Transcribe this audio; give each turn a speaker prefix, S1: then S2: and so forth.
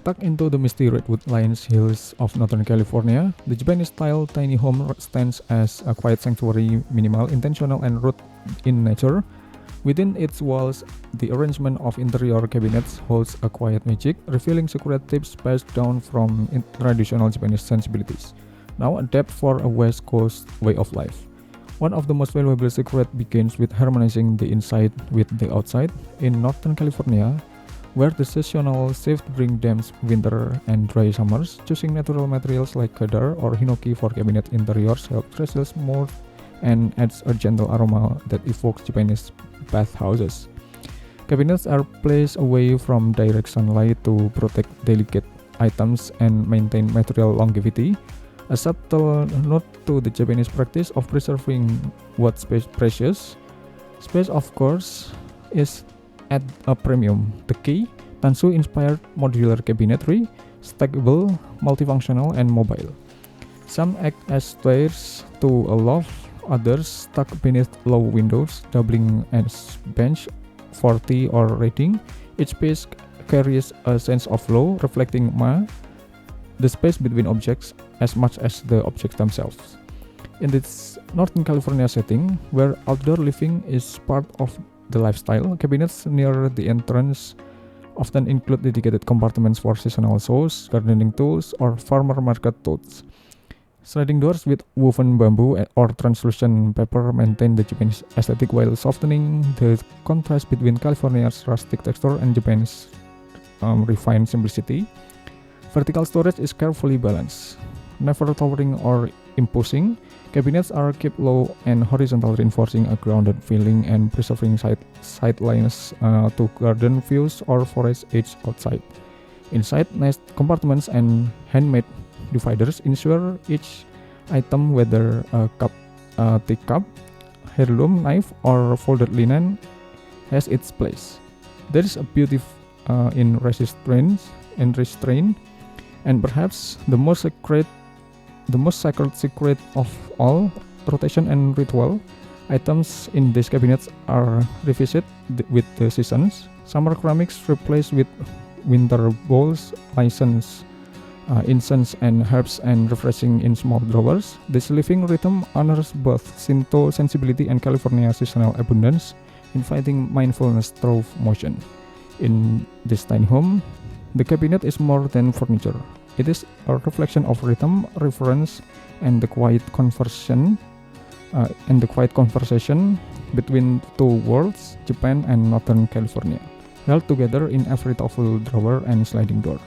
S1: Tucked into the misty redwood-lined hills of Northern California, the Japanese-style tiny home stands as a quiet sanctuary, minimal, intentional, and rooted in nature. Within its walls, the arrangement of interior cabinets holds a quiet magic, revealing secret tips passed down from traditional Japanese sensibilities, now adapt for a West Coast way of life. One of the most valuable secrets begins with harmonizing the inside with the outside. In Northern California, where the seasonal shift bring damp winter and dry summers, choosing natural materials like cedar or hinoki for cabinet interiors helps resist more and adds a gentle aroma that evokes Japanese bathhouses. Cabinets are placed away from direct sunlight to protect delicate items and maintain material longevity, a subtle note to the Japanese practice of preserving what's precious. Space, of course, is at a premium. The key, Tansu-inspired modular cabinetry, stackable, multifunctional, and mobile. Some act as stairs to a loft, others stuck beneath low windows, doubling as bench for tea or reading. Each piece carries a sense of flow, reflecting the space between objects as much as the objects themselves. In this Northern California setting, where outdoor living is part of the lifestyle, cabinets near the entrance often include dedicated compartments for seasonal shows, gardening tools, or farmer market tools. Sliding doors with woven bamboo or translucent paper maintain the Japanese aesthetic while softening the contrast between California's rustic texture and Japan's refined simplicity. Vertical storage is carefully balanced, never towering or imposing. Cabinets are kept low and horizontal, reinforcing a grounded feeling and preserving sidelines to garden views or forest edge outside. Inside, nice compartments and handmade dividers ensure each item, whether a teacup, heirloom knife, or folded linen, has its place. There is a beauty in restraint, and perhaps the most sacred secret of all, rotation and ritual. Items in these cabinets are revisited with the seasons. Summer ceramics replaced with winter bowls, incense and herbs, and refreshing in small drawers. This living rhythm honors both Shinto sensibility and California seasonal abundance, inviting mindfulness through motion. In this tiny home, the cabinet is more than furniture. It is a reflection of rhythm, reverence, and the quiet conversation between two worlds, Japan and Northern California, held together in every thoughtful drawer and sliding door.